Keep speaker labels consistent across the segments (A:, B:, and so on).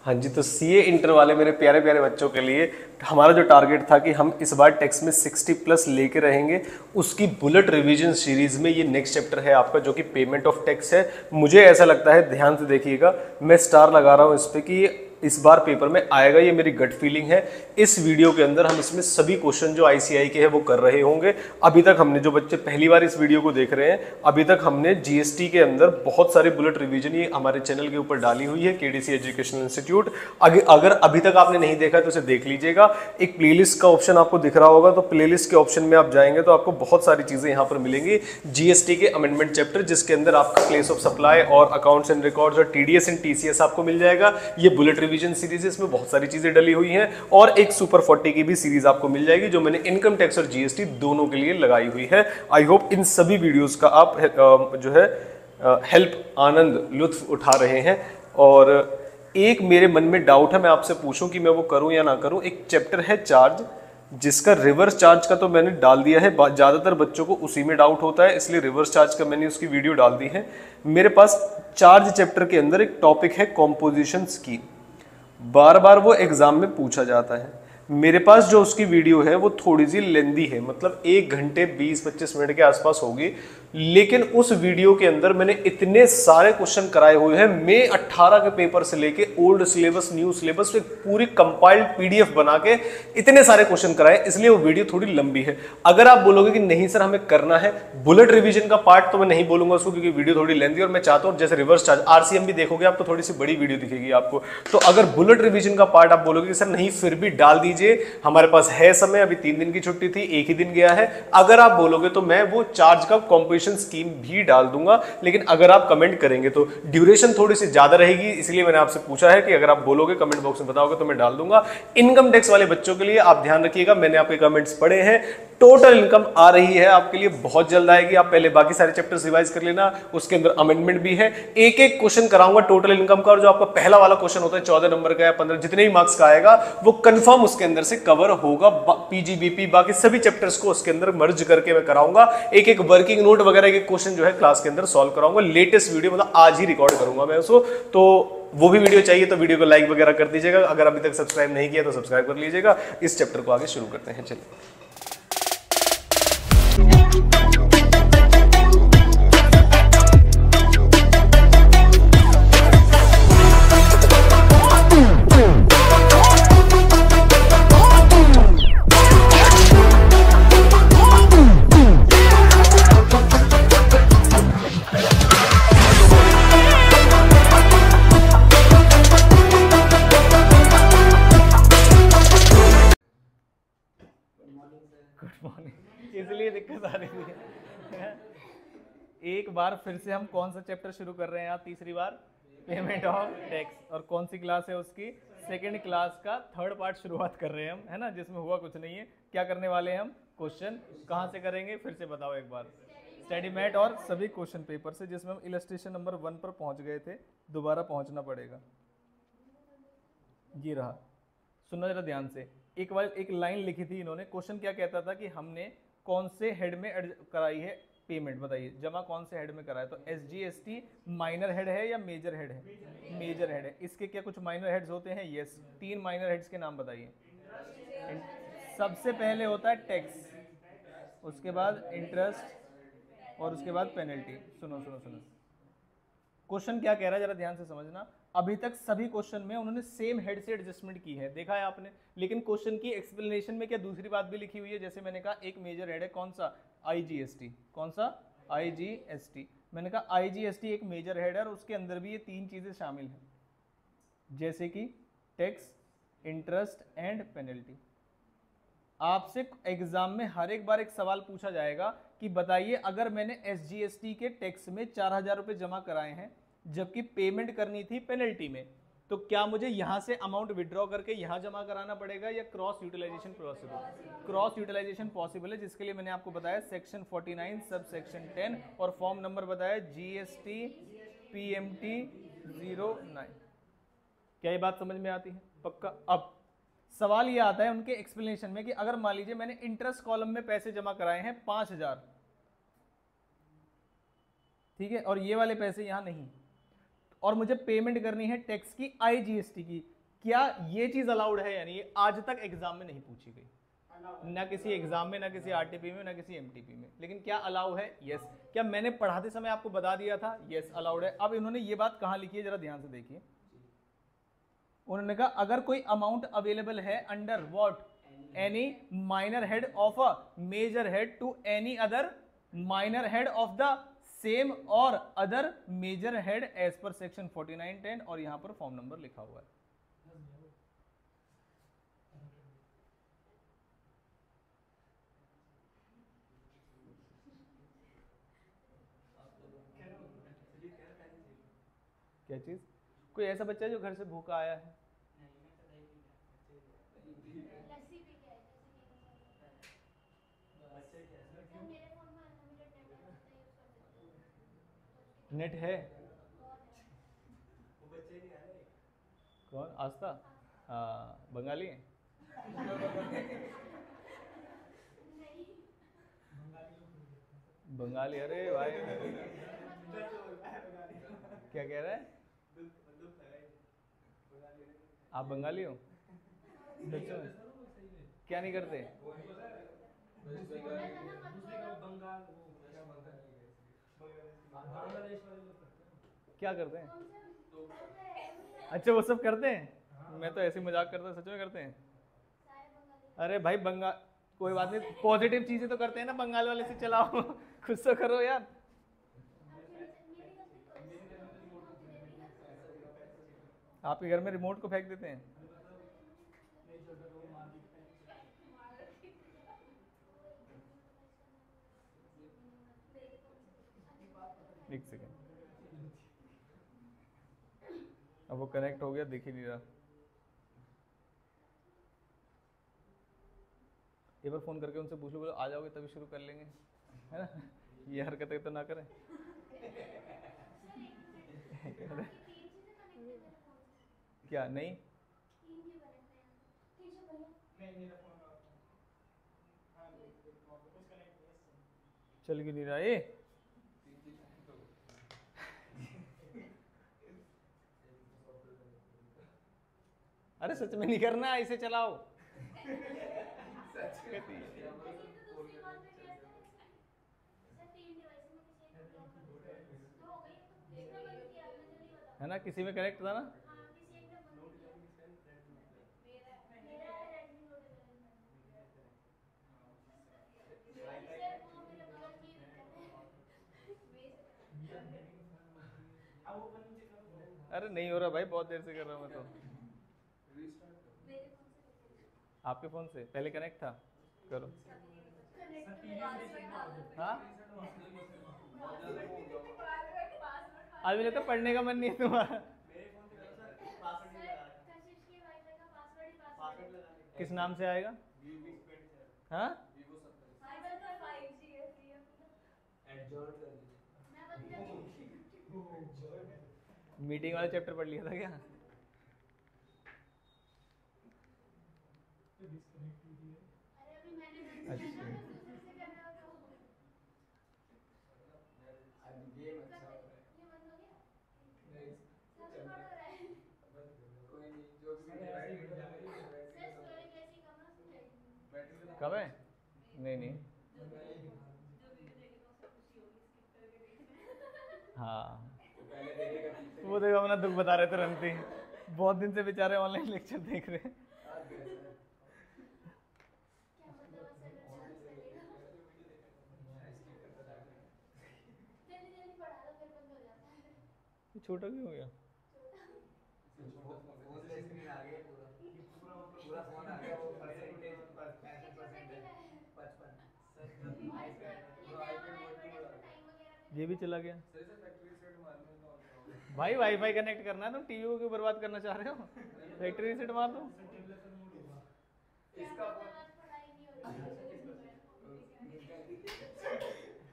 A: हाँ जी, तो CA inter वाले मेरे प्यारे प्यारे बच्चों के लिए हमारा जो टारगेट था कि हम इस बार टेक्स्ट में 60 प्लस लेके रहेंगे, उसकी बुलेट रिवीजन सीरीज में ये नेक्स्ट चैप्टर है आपका, जो कि पेमेंट ऑफ टैक्स है। मुझे ऐसा लगता है, ध्यान से देखिएगा, मैं स्टार लगा रहा हूँ इस पे कि इस बार पेपर में आएगा, ये मेरी गट फीलिंग है। इस वीडियो के अंदर हम इसमें सभी क्वेश्चन जो आईसीआई के हैं वो कर रहे होंगे। अभी तक हमने, जो बच्चे पहली बार इस वीडियो को देख रहे हैं, अभी तक हमने जीएसटी के अंदर बहुत सारी बुलेट रिवीजन ये हमारे चैनल के ऊपर डाली हुई है, केडीसी एजुकेशनल इंस्टीट्यूट। अगर अभी तक आपने नहीं देखा तो उसे देख लीजिएगा। एक प्लेलिस्ट का ऑप्शन आपको दिख रहा होगा, तो प्लेलिस्ट के ऑप्शन में आप जाएंगे तो आपको बहुत सारी चीजें यहाँ पर मिलेंगी। जीएसटी के अमेंडमेंट चैप्टर, जिसके अंदर आपका प्लेस ऑफ सप्लाई और अकाउंट्स एंड रिकॉर्ड्स और टीडीएस एंड टीसीएस आपको मिल जाएगा। ये बुलेट रिवीजन सीरीज है, इसमें बहुत सारी चीजें डली हुई हैं। और एक सुपर 40 की भी सीरीज आपको मिल जाएगी, जो मैंने इनकम टैक्स और जीएसटी दोनों के लिए लगाई हुई है। आई होप इन सभी वीडियोस का आप जो है हेल्प, आनंद, लुत्फ उठा रहे हैं। और एक मेरे मन में डाउट है, मैं आपसे पूछूं कि मैं वो करूं या ना करूं। एक चैप्टर है चार्ज, जिसका रिवर्स चार्ज का तो मैंने डाल दिया है, ज्यादातर बच्चों को उसी में डाउट होता है, इसलिए रिवर्स चार्ज का मैंने उसकी वीडियो डाल दी है। मेरे पास चार्ज चैप्टर के अंदर एक टॉपिक है कॉम्पोजिशन स्कीम, बार बार वो एग्जाम में पूछा जाता है। मेरे पास जो उसकी वीडियो है वो थोड़ी सी लेंदी है, मतलब 1 घंटे 20-25 मिनट के आसपास होगी, लेकिन उस वीडियो के अंदर मैंने इतने सारे क्वेश्चन कराए हुए हैं। मई 18 के पेपर से लेके ओल्ड सिलेबस, न्यू सिलेबस, पूरी कंपाइल्ड पीडीएफ बना के इतने सारे क्वेश्चन कराए, इसलिए वो वीडियो थोड़ी लंबी है। अगर आप बोलोगे कि नहीं सर हमें करना है बुलेट रिवीजन का पार्ट, तो मैं नहीं बोलूंगा उसको, क्योंकि वीडियो थोड़ी लेंदी और मैं चाहता हूं जैसे रिवर्स चार्ज, आरसीएम भी देखोगे आप तो थोड़ी सी बड़ी वीडियो दिखेगी आपको। तो अगर बुलेट रिवीजन का पार्ट आप बोलोगे कि सर नहीं फिर भी डाल दीजिए, हमारे पास है समय, अभी 3 दिन की छुट्टी थी, 1 ही दिन गया है, अगर आप बोलोगे तो मैं वो चार्ज का कॉम्पोजिशन स्कीम भी डाल दूंगा। लेकिन अगर आप कमेंट करेंगे तो ड्यूरेशन थोड़ी सी ज्यादा रहेगी, इसलिए मैंने आपसे पूछा है कि अगर आप बोलोगे, कमेंट बॉक्स में बताओगे तो मैं डाल दूंगा। इनकम टैक्स वाले बच्चों के लिए आप ध्यान रखिएगा, मैंने आपके कमेंट्स पढ़े हैं, टोटल इनकम आ रही है आपके लिए, बहुत जल्द आएगी। आप पहले बाकी सारे चैप्टर्स रिवाइज कर लेना, उसके अंदर अमेंडमेंट भी है। एक एक क्वेश्चन कराऊंगा टोटल इनकम का, और जो आपका पहला वाला क्वेश्चन होता है 14 नंबर का या 15, जितने भी मार्क्स का आएगा वो कंफर्म उसके अंदर से कवर होगा। पीजीबीपी बाकी सभी चैप्टर्स को उसके अंदर मर्ज करके मैं कराऊंगा। एक एक वर्किंग नोट वगैरह के क्वेश्चन जो है क्लास के अंदर सॉल्व कराऊंगा। लेटेस्ट वीडियो मतलब आज ही रिकॉर्ड करूंगा मैं उसको, तो वो भी वीडियो चाहिए तो वीडियो को लाइक वगैरह कर दीजिएगा। अगर अभी तक सब्सक्राइब नहीं किया तो सब्सक्राइब कर लीजिएगा। इस चैप्टर को आगे शुरू करते हैं, चलिए। इसलिए दिक्कत आ रही है। एक बार फिर से हम कौन सा चैप्टर शुरू कर रहे हैं आप? तीसरी बार पेमेंट ऑफ टैक्स। और कौन सी क्लास है उसकी? सेकंड क्लास का थर्ड पार्ट शुरुआत कर रहे हैं हम, है ना, जिसमें हुआ कुछ नहीं है। क्या करने वाले हैं हम? क्वेश्चन कहाँ से करेंगे फिर से बताओ एक बार? स्टडी मैट और सभी क्वेश्चन पेपर से, जिसमें हम इलस्ट्रेशन नंबर 1 पर पहुंच गए थे, दोबारा पहुंचना पड़ेगा। ये रहा, सुनना जरा ध्यान से। एक बार एक लाइन लिखी थी इन्होंने, क्वेश्चन क्या कहता था कि हमने कौन से हेड में कराई है पेमेंट, बताइए जमा कौन से हेड में कराया? तो एसजीएसटी माइनर हेड है या मेजर हेड है? मेजर हेड है। इसके क्या कुछ माइनर हेड्स होते हैं? यस। 3 माइनर हेड्स के नाम बताइए। सबसे पहले होता है टैक्स, उसके बाद इंटरेस्ट और उसके बाद पेनल्टी। सुनो सुनो सुनो, क्वेश्चन क्या कह रहा है जरा ध्यान से समझना। अभी तक सभी क्वेश्चन में उन्होंने सेम हेड से एडजस्टमेंट की है, देखा है आपने, लेकिन क्वेश्चन की एक्सप्लेनेशन में क्या दूसरी बात भी लिखी हुई है। जैसे मैंने कहा एक मेजर हेड है, कौन सा? आईजीएसटी। कौन सा? आईजीएसटी। मैंने कहा आईजीएसटी एक मेजर हेड है और उसके अंदर भी ये 3 चीजें शामिल हैं, जैसे कि टैक्स, इंटरेस्ट एंड पेनल्टी। आपसे एग्जाम में हर एक बार एक सवाल पूछा जाएगा कि बताइए अगर मैंने एसजीएसटी के टैक्स में 4000 रुपए जमा कराए हैं, जबकि पेमेंट करनी थी पेनल्टी में, तो क्या मुझे यहां से अमाउंट विड्रॉ करके यहां जमा कराना पड़ेगा या cross utilisation possible? Cross utilisation possible है, जिसके लिए मैंने आपको बताया सेक्शन 49 सब सेक्शन 10 और फॉर्म नंबर बताया जीएसटी पीएमटी 09। क्या ये बात समझ में आती है? पक्का। अब सवाल ये आता है उनके एक्सप्लेनेशन में कि अगर मान लीजिए मैंने इंटरेस्ट कॉलम में पैसे जमा कराए हैं 5000, ठीक है, और ये वाले पैसे यहां नहीं, और मुझे पेमेंट करनी है टैक्स की आईजीएसटी की,
B: क्या ये चीज अलाउड है यानी ये आज तक एग्जाम में नहीं पूछी गई, ना किसी एग्जाम में, ना किसी आरटीपी में, ना किसी एमटीपी में, लेकिन क्या अलाउ है? यस। क्या मैंने पढ़ाते समय आपको बता दिया था? यस अलाउड है। अब इन्होंने ये बात कहां लिखी है जरा ध्यान से देखिए। उन्होंने कहा अगर कोई अमाउंट अवेलेबल है under what any minor head of a major head to any other minor head of the same और other major head as per section 4910 और यहां पर फॉर्म नंबर लिखा हुआ है। क्या चीज? कोई ऐसा बच्चा है जो घर से भूखा आया है?
C: लस्सी पी के आए थे, सर मेरे फोन में अनलिमिटेड नेट है, उससे यूज कर सकते हो।
B: नेट है?
C: बहुत है।
D: वो बच्चे नहीं आए।
B: कौन? आस्था? हाँ, बंगाली है?
C: नहीं,
B: बंगाली? अरे भाई क्या कह रहा है? आप बंगाली हो? सच में? क्या नहीं करते? क्या करते हैं? अच्छा वो सब करते हैं? मैं तो ऐसे ही मजाक करता, सच में करते हैं?
C: सारे बंगाली।
B: अरे भाई बंगाल कोई बात नहीं, पॉजिटिव चीजें तो करते हैं ना बंगाल वाले से, चलाओ खुद तो करो यार।
C: मेरी गलती तो
B: आपके घर में रिमोट को फेंक देते हैं? एक सेकेंड, अब वो कनेक्ट हो गया, दिख ही नहीं रहा। एक बार फोन करके उनसे पूछ लो, बोलो आ जाओगे तभी शुरू कर लेंगे, है ना? ये हरकतें तो ना करें। क्या नहीं? चल क्यों नहीं रहा ये? अरे सच में नहीं करना, इसे चलाओ। है ना, किसी में कनेक्ट था ना? अरे नहीं हो रहा भाई, बहुत देर से कर रहा हूँ मैं तो। आपके फोन से पहले कनेक्ट था, करो। हाँ आज मुझे तो पढ़ने का मन नहीं है तुम्हारा। किस नाम से आएगा? हाँ मीटिंग वाला चैप्टर पढ़ लिया था क्या? अच्छा कब है? नहीं नहीं हाँ वो देखो अपना दुख बता रहे तुरंत ही, बहुत दिन से बेचारे ऑनलाइन लेक्चर देख रहे हैं। छोटा क्यों हो गया? ये भी चला गया भाई। वाईफाई कनेक्ट करना है, तुम टीवी को क्यों बर्बाद करना चाह रहे हो? फैक्ट्री रीसेट मार दो।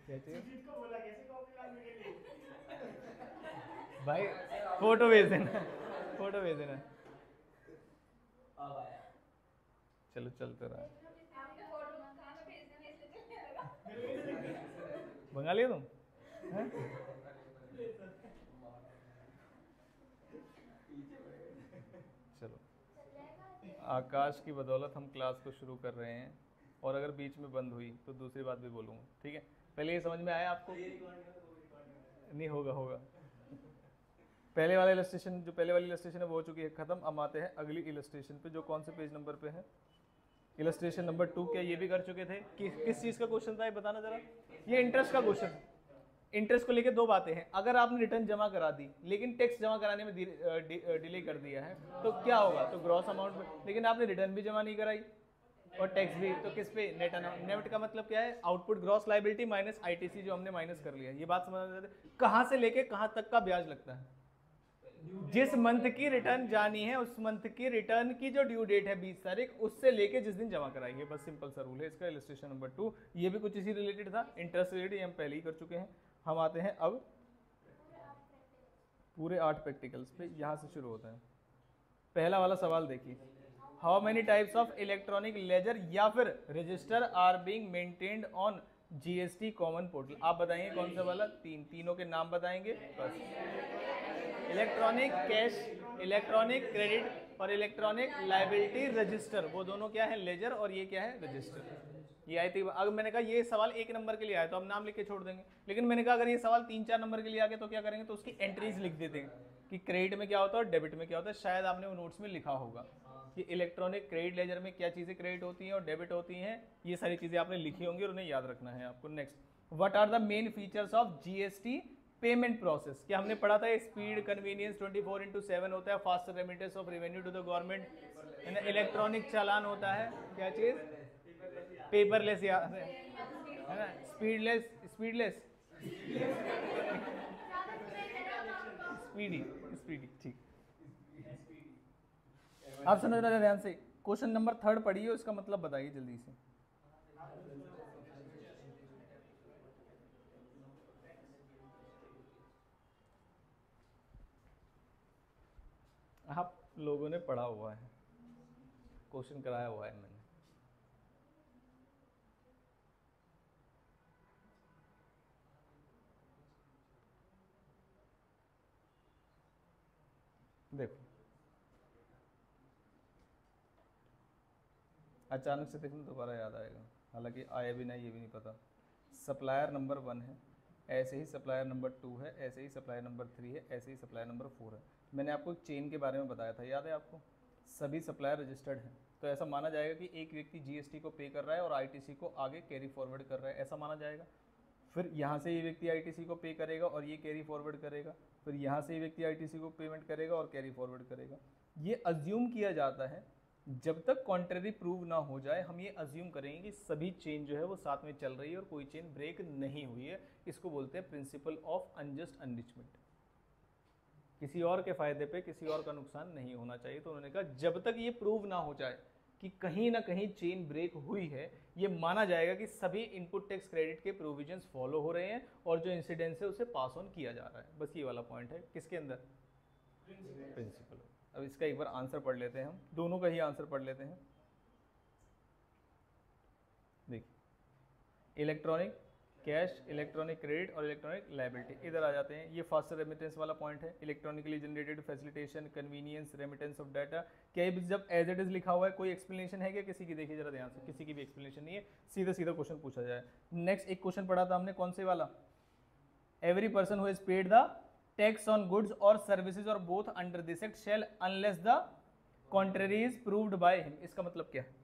B: क्या चीज? भाई फोटो भेज देना, फोटो भेज देना। चलो चलते रहा। बंगाली हो तुम? हैं? चलो आकाश की बदौलत हम क्लास को शुरू कर रहे हैं, और अगर बीच में बंद हुई तो दूसरी बात भी बोलूँगा, ठीक है। पहले ये समझ में आया आपको? नहीं होगा होगा। पहले वाला इलस्ट्रेशन, जो पहले वाली इलस्ट्रेशन है वो हो चुकी है खत्म। अब आते हैं अगली इलस्ट्रेशन पे, जो कौन से पेज नंबर पे है? Illustration number 2। क्या ये भी कर चुके थे? किस चीज़ का क्वेश्चन था ये बताना जरा। ये इंटरेस्ट का क्वेश्चन है। इंटरेस्ट को लेकर दो बातें हैं। अगर आपने रिटर्न जमा करा दी लेकिन टैक्स जमा कराने में डिले कर दिया है तो क्या होगा? तो ग्रॉस अमाउंट में। लेकिन आपने रिटर्न भी जमा नहीं कराई और टैक्स भी, तो किस पे? Net amount. नेट का मतलब क्या है? Output gross liability minus ITC जो हमने माइनस कर लिया। ये बात समझ में आती है? कहाँ से लेके कहाँ तक का ब्याज लगता है? जिस मंथ की रिटर्न जानी है उस मंथ की रिटर्न की जो ड्यू डेट है 20 तारीख, उससे लेके जिस दिन जमा कराएंगे, बस सिंपल सा रूल है इसका। इलस्ट्रेशन नंबर 2 ये भी कुछ इसी रिलेटेड था। इंटरेस्ट रिलेटेड हम पहले ही कर चुके हैं। हम आते हैं अब पूरे 8 प्रैक्टिकल्स पे। यहाँ से शुरू होता है। पहला वाला सवाल देखिए, how many types of electronic ledger या फिर register are being maintained on GST common portal? आप बताएंगे कौन सा वाला? तीनों के नाम बताएंगे बस। इलेक्ट्रॉनिक कैश, इलेक्ट्रॉनिक क्रेडिट और इलेक्ट्रॉनिक लायबिलिटी रजिस्टर, वो दोनों क्या है? लेजर, और ये क्या है? रजिस्टर। ये आई थी। अगर मैंने कहा ये सवाल 1 नंबर के लिए आया तो हम नाम लिख के छोड़ देंगे, लेकिन मैंने कहा अगर ये सवाल 3-4 नंबर के लिए आ गया तो क्या करेंगे? तो उसकी एंट्रीज लिख देते हैं कि क्रेडिट में क्या होता है और डेबिट में क्या होता है। शायद आपने वो नोट्स में लिखा होगा कि इलेक्ट्रॉनिक क्रेडिट लेजर में क्या चीज़ें क्रेडिट होती हैं और डेबिट होती हैं। ये सारी चीज़ें आपने लिखी होंगी और उन्हें याद रखना है आपको। Next, what are the main features of GST payment process? क्या हमने पढ़ा था? स्पीड, कन्वीनियंस, 24/7 होता है, faster remittance of revenue to the government, electronic challan होता है, क्या चीज? पेपरलेस, याद है ना? स्पीडलेस, स्पीडलेस, स्पीडी, स्पीडी, ठीक। आप समझ रहे ध्यान से। क्वेश्चन नंबर 3 पढ़िए, उसका मतलब बताइए जल्दी से। आप लोगों ने पढ़ा हुआ है, क्वेश्चन कराया हुआ है मैंने। देखो, अचानक से देखना दोबारा याद आएगा, हालांकि आया भी नहीं, ये भी नहीं पता। सप्लायर नंबर 1 है, ऐसे ही सप्लायर नंबर 2 है, ऐसे ही सप्लायर नंबर 3 है, ऐसे ही सप्लायर नंबर 4 है। मैंने आपको एक चेन के बारे में बताया था, याद है आपको? सभी सप्लायर रजिस्टर्ड हैं, तो ऐसा माना जाएगा कि एक व्यक्ति जीएसटी को पे कर रहा है और आईटीसी को आगे कैरी फॉरवर्ड कर रहा है, ऐसा माना जाएगा। फिर यहाँ से ये व्यक्ति आईटीसी को पे करेगा और ये कैरी फॉरवर्ड करेगा, फिर यहाँ से ये व्यक्ति आईटीसी को पेमेंट करेगा और कैरी फॉरवर्ड करेगा। ये अज्यूम किया जाता है, जब तक कॉन्ट्रेरी प्रूव ना हो जाए हम ये अज्यूम करेंगे कि सभी चेन जो है वो साथ में चल रही है और कोई चेन ब्रेक नहीं हुई है। इसको बोलते हैं प्रिंसिपल ऑफ अनजस्ट एनरिचमेंट। किसी और के फायदे पे किसी और का नुकसान नहीं होना चाहिए। तो उन्होंने कहा जब तक ये प्रूव ना हो जाए कि कहीं ना कहीं चेन ब्रेक हुई है, ये माना जाएगा कि सभी इनपुट टैक्स क्रेडिट के प्रोविजंस फॉलो हो रहे हैं और जो इंसिडेंस है उसे पास ऑन किया जा रहा है। बस ये वाला पॉइंट है किसके अंदर? प्रिंसिपल। अब इसका एक बार आंसर पढ़ लेते हैं हम, दोनों का ही आंसर पढ़ लेते हैं। देखिए, इलेक्ट्रॉनिक कैश, इलेक्ट्रॉनिक क्रेडिट और इलेक्ट्रॉनिक लायबिलिटी। इधर आ जाते हैं, ये फास्टर रेमिटेंस वाला पॉइंट है। Electronically generated facilitation, convenience, remittance of data. क्या ये जब एज इट इज लिखा हुआ है, कोई एक्सप्लेनेशन है क्या किसी की? देखिए जरा ध्यान से, किसी की भी एक्सप्लेनेशन नहीं है, सीधा सीधा क्वेश्चन पूछा जाए। नेक्स्ट एक क्वेश्चन पढ़ा था हमने, कौन से वाला? Every person who has paid the tax on goods और सर्विसेज और both under this act shell unless the contrary is proved by him. इसका मतलब क्या है?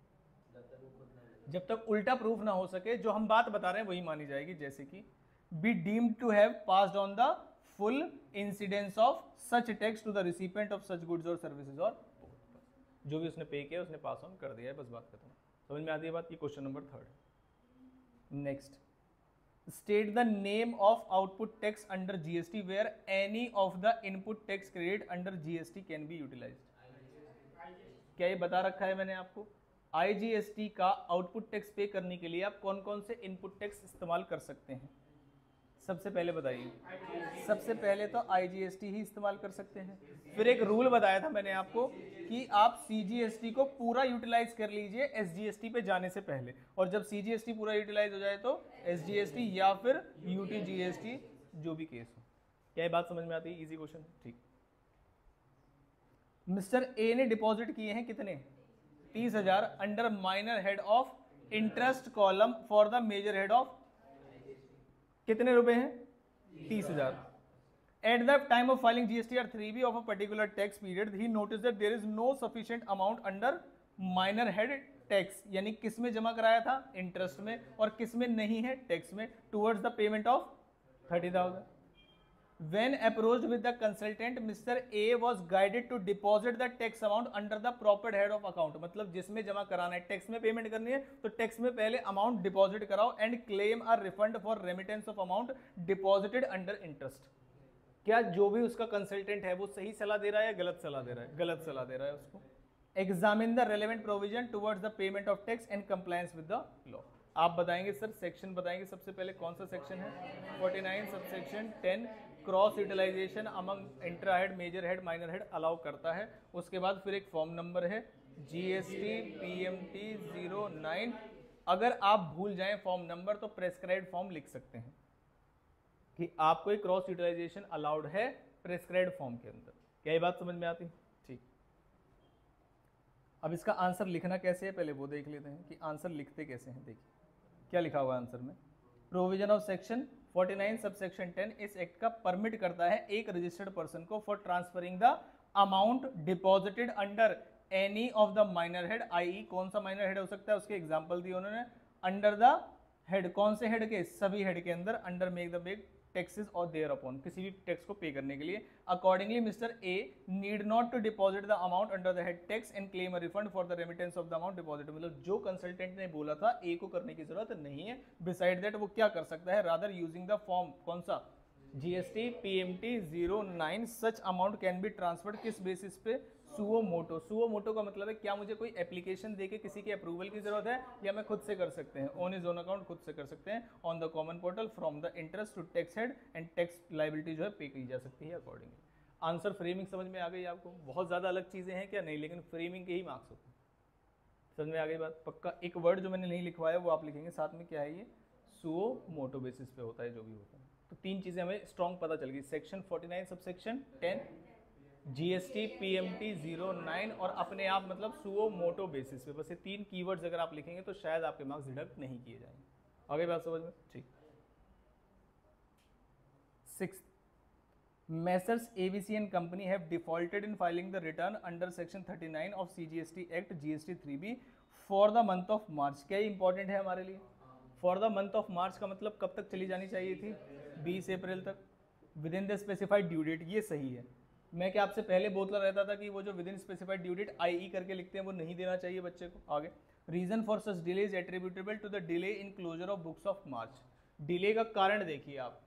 B: जब तक उल्टा प्रूफ ना हो सके, जो हम बात बता रहे हैं वही मानी जाएगी। जैसे कि be deemed to have passed on the full incidence of such tax to the recipient of such goods और सर्विसेज, और जो भी उसने पे किया उसने पास ऑन कर दिया है, बस बात खत्म। समझ में आती है बात? ये question number 3। Next, state the name of output tax under GST where any of the input tax credit under GST can be utilised. क्या ये बता रखा है मैंने आपको? आईजीएसटी का आउटपुट टैक्स पे करने के लिए आप कौन कौन से इनपुट टैक्स इस्तेमाल कर सकते हैं? सबसे पहले बताइए। सबसे पहले तो आईजीएसटी ही इस्तेमाल कर सकते हैं। फिर एक रूल बताया था मैंने आपको कि आप सीजीएसटी को पूरा यूटिलाइज कर लीजिए एसजीएसटी पे जाने से पहले, और जब सीजीएसटी पूरा यूटिलाइज हो जाए तो एसजीएसटी या फिर यूटीजीएसटी, जो भी केस हो। क्या ये बात समझ में आती है? इजी क्वेश्चन, ठीक। मिस्टर ए ने डिपॉजिट किए हैं कितने? 30,000 under minor head of interest column for the major head of कितने रुपए हैं 30,000. At the time of filing GST or 3B of a particular tax period, he noticed that there is no sufficient amount under minor head tax. यानी किस में जमा कराया था interest में और किस में नहीं है टैक्स में towards the payment of 30,000. When approached with the consultant, Mr. A was guided to deposit the tax amount under the proper head of account. मतलब जिसमें जमा कराना है टैक्स में पेमेंट करनी है तो टैक्स में पहले अमाउंट डिपॉजिट कराओ and claim a refund for remittance of amount deposited under interest. क्या जो भी उसका कंसल्टेंट है वो सही सलाह दे रहा है या गलत सलाह दे रहा है? गलत सलाह दे रहा है उसको. Examine the relevant provision towards the payment of tax and compliance with the law. आप बताएंगे सर, सेक्शन बताएंगे सबसे पहले कौन सा सेक्शन है? 49 subsection 10 cross utilisation among intra head, major head, minor head allow करता है. उसके बाद फिर एक फॉर्म नंबर है GST PMT 09. अगर आप भूल जाएं फॉर्म नंबर तो प्रेस्क्राइब्ड फॉर्म लिख सकते हैं कि आपको एक क्रॉस यूटिलाइजेशन अलाउड है प्रेस्क्राइब्ड फॉर्म के अंदर. क्या ये बात समझ में आती? ठीक. अब इसका आंसर लिखना कैसे है पहले वो देख लेते हैं कि आंसर लिखते कैसे हैं. देखिए क्या लिखा हुआ है आंसर में. प्रोविजन ऑफ सेक्शन 49 सबसेक्शन 10 इस एक्ट का परमिट करता है एक रजिस्टर्ड पर्सन को for transferring the amount deposited under any of the minor head. आई कौन सा माइनर हेड हो सकता है उसके एग्जाम्पल दिए उन्होंने. अंडर द हेड कौन से हेड के? सभी हेड के अंदर. Under make the beg taxes और देयर अपॉन किसी भी टैक्स को पे करने के लिए. Accordingly mister A need not to deposit the amount under the head tax and claim a refund for the remittance of the amount deposit. मतलब जो consultant ने बोला था ए को करने की जरूरत नहीं है. बिसाइड दैट वो क्या कर सकता है? रादर यूजिंग द फॉर्म कौन सा GST PMT 09 such amount can be transferred. किस बेसिस पे? Suo motu. सुओ मोटो का मतलब है क्या मुझे कोई एप्लीकेशन देके किसी के अप्रूवल की जरूरत है या मैं खुद से कर सकते हैं? ऑन इज ओन अकाउंट खुद से कर सकते हैं. On the common portal from the interest to tax head and tax liability जो है पे की जा सकती है अकॉर्डिंगली. आंसर फ्रेमिंग समझ में आ गई आपको? बहुत ज्यादा अलग चीजें हैं क्या? नहीं, लेकिन फ्रेमिंग के ही मार्क्स होते हैं. समझ में आ गई बात? पक्का. एक वर्ड जो मैंने नहीं लिखवाया वो आप लिखेंगे साथ में. क्या है ये? सुओ मोटो बेसिस पे होता है जो भी होता है. तो तीन चीजें हमें स्ट्रॉन्ग पता चल गई. सेक्शन 49 सबसेक्शन 10 GST PMT 09 और अपने आप मतलब सुओ मोटो बेसिस पे. बस ये तीन कीवर्ड्स अगर आप लिखेंगे तो शायद आपके मार्क्स डिडक्ट नहीं किए जाएंगे. आगे बात समझ में? ठीक. 6 Messrs ABC and company have defaulted in filing the return under section 39 of CGST Act GST 3B for the month of March. क्या इंपॉर्टेंट है हमारे लिए? For the month of March का मतलब कब तक चली जानी चाहिए थी? 20 अप्रैल तक. Within the specified due date. ये सही है. मैं क्या आपसे पहले बोलता रहता था कि वो जो within specified due date IE करके लिखते हैं वो नहीं देना चाहिए बच्चे को. आगे reason for such delay is attributable to the delay in closure of books of March. Delay का कारण देखिए आप.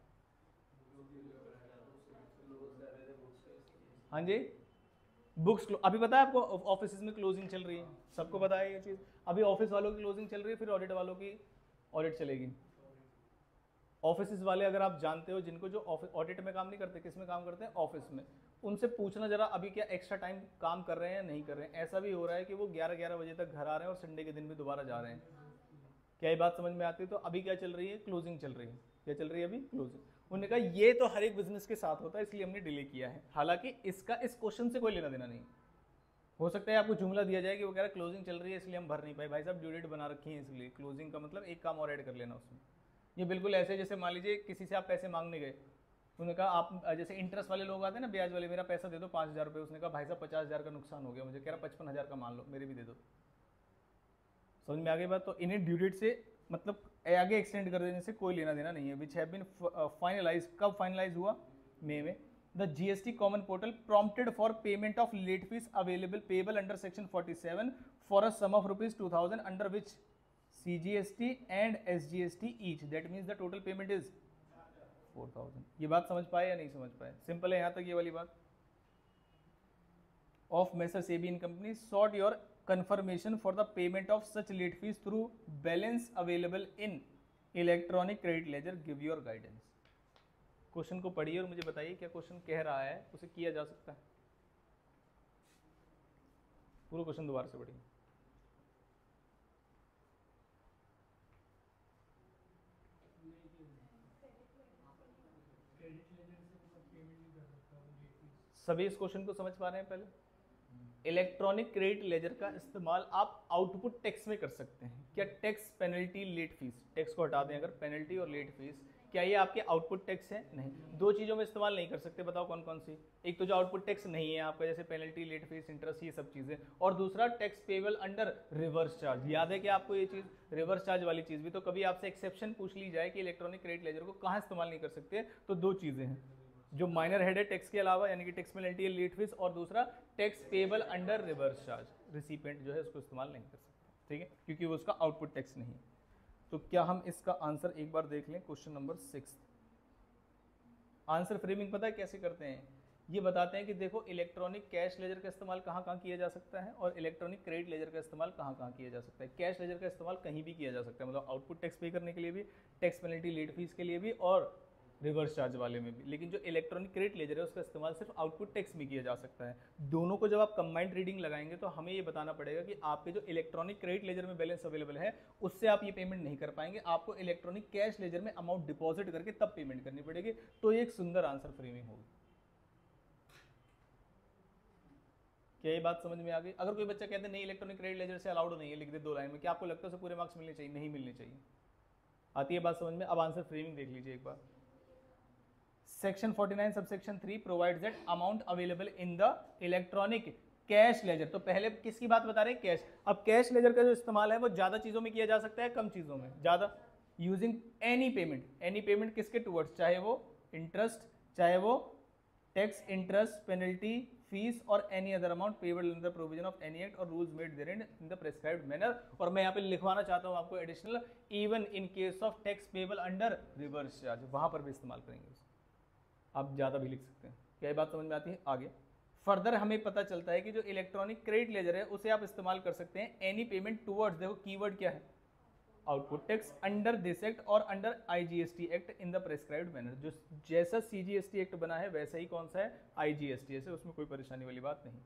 B: हाँ जी, बुक्स अभी पता है आपको ऑफिस में क्लोजिंग चल रही है. सबको पता है ये चीज़. अभी ऑफिस वालों की क्लोजिंग चल रही है, फिर ऑडिट वालों की ऑडिट चलेगी. ऑफिस वाले अगर आप जानते हो जिनको जो ऑडिट में काम नहीं करते, किस में काम करते हैं? ऑफिस में. उनसे पूछना जरा अभी क्या एक्स्ट्रा टाइम काम कर रहे हैं या नहीं कर रहे हैं. ऐसा भी हो रहा है कि वो 11-11 बजे तक घर आ रहे हैं और संडे के दिन भी दोबारा जा रहे हैं. क्या ये बात समझ में आती है? तो अभी क्या चल रही है? क्लोजिंग चल रही है. क्या चल रही है अभी? क्लोजिंग. उन्होंने कहा ये तो हर एक बिजनेस के साथ होता है इसलिए हमने डिले किया है. हालांकि इसका इस क्वेश्चन से कोई लेना देना नहीं. हो सकता है आपको जुमला दिया जाए कि वो कह रहा है क्लोजिंग चल रही है इसलिए हम भर नहीं पाए. भाई साहब ड्यू डेट बना रखी है इसलिए क्लोजिंग का मतलब एक काम और ऐड कर लेना उसमें. ये बिल्कुल ऐसे जैसे मान लीजिए किसी से आप पैसे मांगने गए, उन्होंने कहा आप जैसे इंटरेस्ट वाले लोग आते हैं ना, ब्याज वाले, मेरा पैसा दे दो 5,000 रुपये. उसने कहा भाई साहब 50,000 का नुकसान हो गया मुझे. कह रहा 55,000 का मान लो, मेरे भी दे दो. समझ में आ गई बात? तो इन्हें ड्यू डेट से मतलब आगे एक्सटेंड कर देने से कोई लेना देना नहीं है. Which have been finalize. कब फाइनलाइज हुआ? मई में. The GST common portal prompted for payment of late fees available payable under section 47 for a sum of ₹2,000 under which CGST and SGST each. That means the total payment is 4,000. ये बात समझ पाए या नहीं समझ पाए? सिंपल है यहाँ तक ये वाली बात. Of Messrs AB and Company sought your confirmation for the payment of such late fees through balance available in electronic credit ledger. Give your guidance. Question को पढ़िए और मुझे बताइए क्या क्वेश्चन कह रहा है, उसे किया जा सकता है. पूरा क्वेश्चन दोबारा से पढ़िए. सभी इस क्वेश्चन को समझ पा रहे हैं? पहले इलेक्ट्रॉनिक क्रेडिट लेजर का इस्तेमाल आप आउटपुट टैक्स में कर सकते हैं। क्या tax, penalty, late fees, tax को हटा दें अगर, पेनल्टी और लेट फीस, क्या ये आपके आउटपुट टैक्स है? नहीं। दो चीज़ों में इस्तेमाल नहीं कर सकते, बताओ कौन कौन सी? एक तो जो आउटपुट टैक्स नहीं है आपका, जैसे पेनल्टी, लेट फीस, इंटरेस्ट, ये सब चीज़ें, और दूसरा tax payable under reverse charge. याद है क्या आपको ये चीज़, रिवर्स चार्ज वाली चीज़ भी? तो कभी आपसे एक्सेप्शन पूछ ली जाए कि इलेक्ट्रॉनिक क्रेडिट लेजर को कहाँ इस्तेमाल नहीं कर सकते, तो दो चीज़ें हैं, जो माइनर हेड है टैक्स के अलावा, यानी कि टैक्स पेनल्टी, लेट फीस, और दूसरा tax payable under reverse charge. Recipient जो है उसको इस्तेमाल नहीं कर सकते, ठीक है, क्योंकि वो उसका आउटपुट टैक्स नहीं है। तो क्या हम इसका आंसर एक बार देख लें? क्वेश्चन नंबर 6 आंसर फ्रेमिंग पता है कैसे करते हैं? ये बताते हैं कि देखो इलेक्ट्रॉनिक कैश लेजर का इस्तेमाल कहाँ कहाँ किया जा सकता है और इलेक्ट्रॉनिक क्रेडिट लेजर का इस्तेमाल कहाँ कहाँ किया जा सकता है। कैश लेजर का इस्तेमाल कहीं भी किया जा सकता है, मतलब आउटपुट टैक्स पे करने के लिए भी, टैक्स पेनल्टी, लेट फीस के लिए भी, और रिवर्स चार्ज वाले में भी। लेकिन जो इलेक्ट्रॉनिक क्रेडिट लेजर है उसका इस्तेमाल सिर्फ आउटपुट टैक्स में किया जा सकता है। दोनों को जब आप कंबाइंड रीडिंग लगाएंगे तो हमें ये बताना पड़ेगा कि आपके जो इलेक्ट्रॉनिक क्रेडिट लेजर में बैलेंस अवेलेबल है उससे आप ये पेमेंट नहीं कर पाएंगे, आपको इलेक्ट्रॉनिक कैश लेजर में अमाउंट डिपॉजिट करके तब पेमेंट करनी पड़ेगी। तो ये एक सुंदर आंसर फ्रेमिंग होगी। क्या ये बात समझ में आ गई? अगर कोई बच्चा कहते हैं नहीं इलेक्ट्रॉनिक क्रेडिट लेजर से अलाउड नहीं है, लिख दे 2 लाइन में, क्या आपको लगता है उसे पूरे मार्क्स मिलने चाहिए? नहीं मिलने चाहिए। आती है बात समझ में? अब आंसर फ्रेमिंग देख लीजिए एक बार। Section 49 subsection 3 provides that amount available in the electronic cash ledger. तो पहले किसकी बात बता रहे हैं? कैश। अब कैश लेजर का जो इस्तेमाल है वो ज्यादा चीजों में किया जा सकता है, कम चीजों में? ज्यादा। Using any payment, any payment किसके टुवर्ड्स, चाहे वो इंटरेस्ट, चाहे वो टैक्स, इंटरेस्ट, पेनल्टी, फीस और any other amount payable in the provision of any act और rules made therein in the prescribed manner. और मैं यहाँ पे लिखवाना चाहता हूँ आपको additional, even in case of tax payable under reverse charge, वहां पर भी इस्तेमाल करेंगे उसको। आप ज़्यादा भी लिख सकते हैं। क्या ये बात समझ में आती है? आगे फर्दर हमें पता चलता है कि जो इलेक्ट्रॉनिक क्रेडिट लेजर है उसे आप इस्तेमाल कर सकते हैं एनी पेमेंट टुवर्ड्स, देखो कीवर्ड क्या है, output tax, under this act और under IGST act in the prescribed manner. जो जैसा सीजीएसटी एक्ट बना है वैसा ही कौन सा है, आईजीएसटी है, उसमें कोई परेशानी वाली बात नहीं।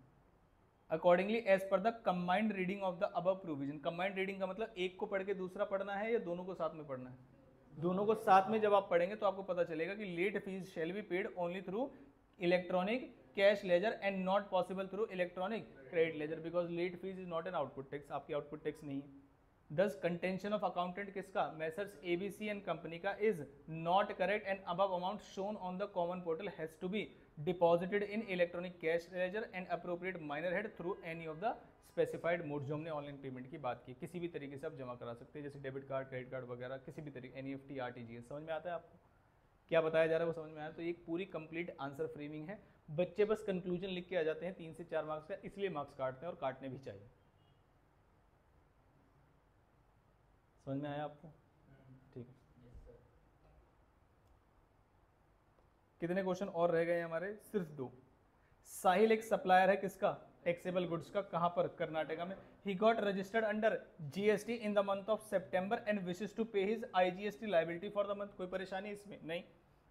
B: Accordingly as per the combined reading of the above provision. Combined reading का मतलब एक को पढ़ के दूसरा पढ़ना है या दोनों को साथ में पढ़ना है? दोनों को साथ में जब आप पढ़ेंगे तो आपको पता चलेगा कि late fees shall be paid only through electronic cash ledger and not possible through electronic credit ledger, because late fees is not an output tax, आपकी आउटपुट टैक्स नहीं है। दस कंटेंशन ऑफ अकाउंटेंट किसका, Messrs ABC and company का, is not correct and above amount shown on the common portal has to be deposited in electronic cash ledger and appropriate minor head through any of the specified mode. जो हमने online payment की बात की, किसी भी तरीके से आप जमा करा सकते हैं, जैसे डेबिट कार्ड, क्रेडिट कार्ड वगैरह, किसी भी तरीके, एनईएफटी, आरटीजीएस। समझ में आता है आपको क्या बताया जा रहा है? वो समझ में आया? तो एक पूरी कंप्लीट आंसर फ्रेमिंग है। बच्चे बस कंक्लूजन लिख के आ जाते हैं 3 से 4 मार्क्स का, इसलिए मार्क्स काटते हैं और काटने भी चाहिए। समझ में आया आपको? ठीक है। कितने क्वेश्चन और रह गए हमारे? सिर्फ 2। साहिल एक सप्लायर है किसका, टैक्सेबल गुड्स का, कहां पर, कर्नाटका में। He got registered under GST in the month of September and wishes to pay his IGST liability for the month. कोई परेशानी इसमें नहीं।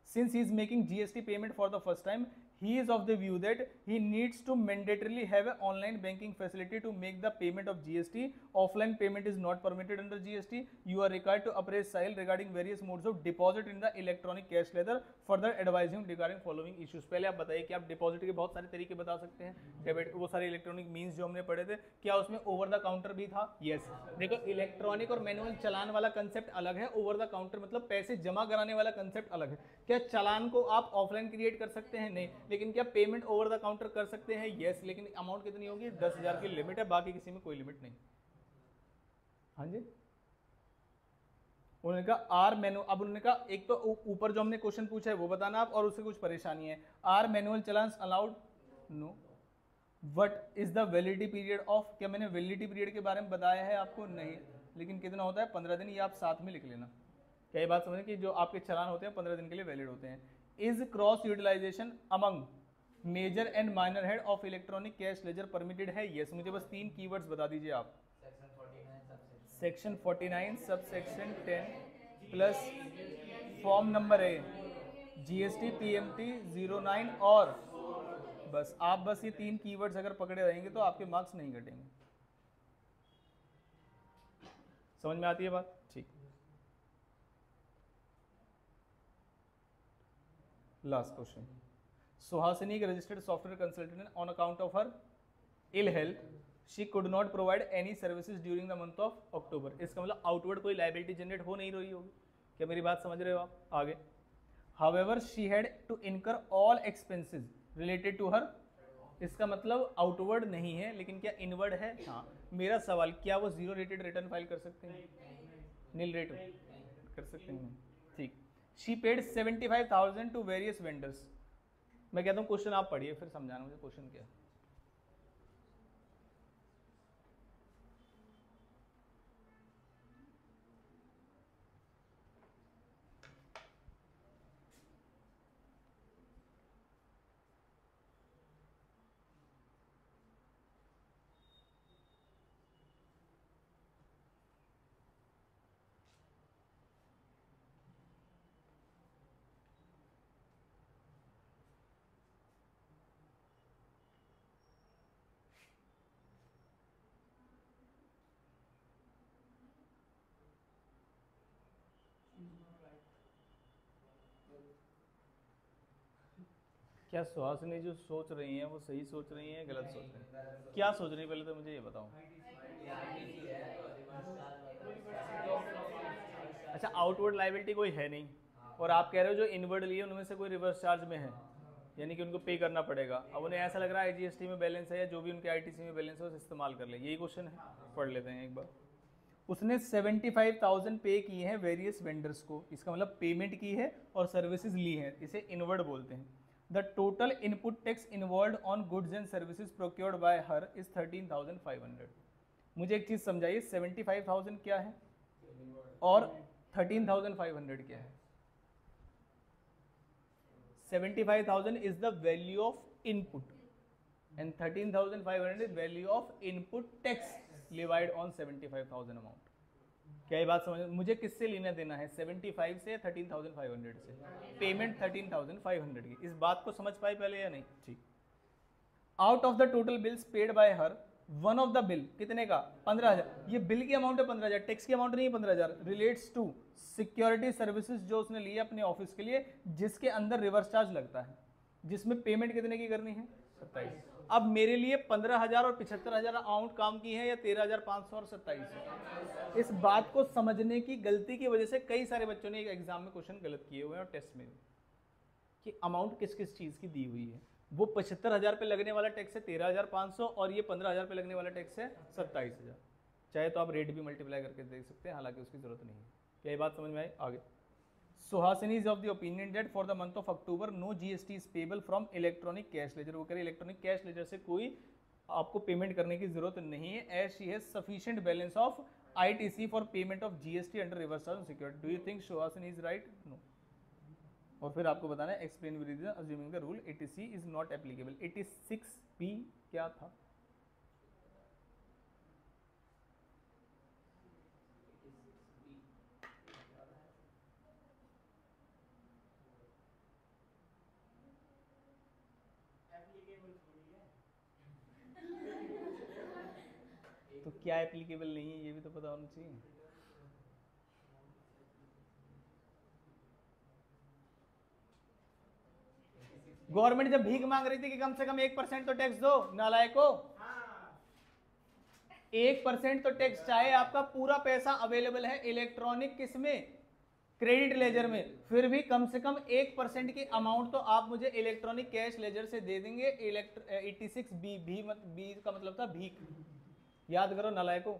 B: Since he is making GST payment for the first time, he is of the view that he needs to mandatorily have an online banking facility to make the payment of GST. Offline payment is not permitted under GST. You are required to appraise Sahil regarding various modes of deposit in the electronic cash ledger. Further advise him regarding following issues. पहले आप बताइए कि आप deposit के बहुत सारे तरीके बता सकते हैं, डेबिट, वो सारे इलेक्ट्रॉनिक मीन्स जो हमने पढ़े थे, क्या उसमें ओवर द काउंटर भी था? यस। देखो इलेक्ट्रॉनिक और मैनुअल चालान वाला कंसेप्ट अलग है, ओवर द काउंटर मतलब पैसे जमा कराने वाला कंसेप्ट अलग है। क्या चालान को आप ऑफलाइन क्रिएट कर सकते हैं? नहीं। लेकिन क्या पेमेंट ओवर द काउंटर कर सकते हैं? यस। लेकिन अमाउंट कितनी होगी? 10,000 की लिमिट है, बाकी किसी में कोई लिमिट नहीं। हाँ जी, उन्होंने कहा आर मैनु, अब उन्होंने कहा एक तो ऊपर जो हमने क्वेश्चन पूछा है वो बताना आप, और उससे कुछ परेशानी है। Are manual challan allowed? No. What is the validity period of, क्या मैंने वैलिडिटी पीरियड के बारे में बताया है आपको? नहीं। लेकिन कितना होता है? 15 दिन, ये आप साथ में लिख लेना। क्या ये बात समझें कि जो आपके चालान होते हैं 15 दिन के लिए वैलिड होते हैं। Is cross utilisation among major and minor head of electronic cash ledger permitted है? यस। मुझे बस 3 कीवर्ड्स बता दीजिए आप। Section 49 subsection 10 plus form number A, GST PMT 09, और बस आप बस ये 3 कीवर्ड्स अगर पकड़े रहेंगे तो आपके मार्क्स नहीं घटेंगे। समझ में आती है बात? ठीक। Last question. Suhasini registered software consultant on account of her ill health, she could not provide any services during the month of October. इसका मतलब आउटवर्ड कोई लाइबिलिटी जनरेट हो नहीं रही होगी। क्या मेरी बात समझ रहे हो आप? आगे, however she had to incur all expenses related to her, इसका मतलब आउटवर्ड नहीं है लेकिन क्या इनवर्ड है? हाँ। मेरा सवाल, क्या वो जीरो रेटेड रिटर्न फाइल कर सकते हैं? नील रेट कर सकते हैं, ठीक। She paid 75,000 to various vendors. मैं कहता हूँ क्वेश्चन आप पढ़िए फिर समझाना मुझे क्वेश्चन क्या है। क्या सुहासिनी जो सोच रही हैं वो सही सोच रही हैं गलत सोच रही हैं? क्या सोच रही है पहले तो मुझे ये बताओ। अच्छा, आउटवर्ड लाइबिलिटी कोई है नहीं और आप कह रहे हो जो इनवर्ड लिए उनमें से कोई रिवर्स चार्ज में है, यानी कि उनको पे करना पड़ेगा। अब उन्हें ऐसा लग रहा है आईजीएसटी में बैलेंस है या जो भी उनके आईटीसी में बैलेंस है उसे इस्तेमाल कर ले, यही क्वेश्चन है। पढ़ लेते हैं एक बार। उसने 75,000 पे किए हैं वेरियस वेंडर्स को, इसका मतलब पेमेंट की है और सर्विसेज ली हैं, इसे इनवर्ड बोलते हैं। The total input tax involve on goods and services procured by her is 13,500। मुझे एक चीज समझाइए, 75,000 क्या है और 13,500 क्या है? 75,000 is the value of input and 13,500 is value of input tax levied on 75,000 amount। क्या ये बात समझ? मुझे किससे लेना देना है, 75 से 13,500 से? पेमेंट 13,500 की। इस बात को समझ पाए पहले या नहीं? ठीक। Out of the total bills paid by her, one of the bill कितने का? 15,000। ये बिल की अमाउंट है 15,000, टैक्स की अमाउंट नहीं है 15,000। रिलेट्स टू सिक्योरिटी सर्विसेज जो उसने लिए अपने ऑफिस के लिए, जिसके अंदर रिवर्स चार्ज लगता है, जिसमें पेमेंट कितने की करनी है? 27। अब मेरे लिए 15,000 और 75,000 अमाउंट काम की है या 13,500 और 27? इस बात को समझने की गलती की वजह से कई सारे बच्चों ने एग्जाम में क्वेश्चन गलत किए हुए हैं और टेस्ट में भी, कि अमाउंट किस किस चीज की दी हुई है। वो 75,000 पे लगने वाला टैक्स है 13,500 और ये 15,000 पे लगने वाला टैक्स है 27,000। चाहे तो आप रेट भी मल्टीप्लाई करके देख सकते हैं, हालांकि उसकी जरूरत नहीं है। क्या ये बात समझ में आई? आगे, Suhasini is of the opinion that for the month of October no GST is payable from electronic cash ledger. वो कह रहे इलेक्ट्रॉनिक कैश लेजर से कोई आपको पेमेंट करने की जरूरत नहीं है, as she has sufficient balance of ITC for payment of GST under reverse charge security. Do you think Suhasini is right? No. और फिर आपको बताना है explain with reason assuming the rule 86 is not applicable. 86B क्या था? तो क्या applicable नहीं है ये भी तो पता होना चाहिए। गवर्नमेंट जब भीख मांग रही थी कि कम से कम 1% तो टैक्स दो, नालायको, 1% तो टैक्स, चाहे आपका पूरा पैसा अवेलेबल है इलेक्ट्रॉनिक किसमें? क्रेडिट लेजर में, फिर भी कम से कम 1% की अमाउंट तो आप मुझे इलेक्ट्रॉनिक कैश लेजर से दे देंगे। 86B बी का मतलब था भीख। याद करो नालायको।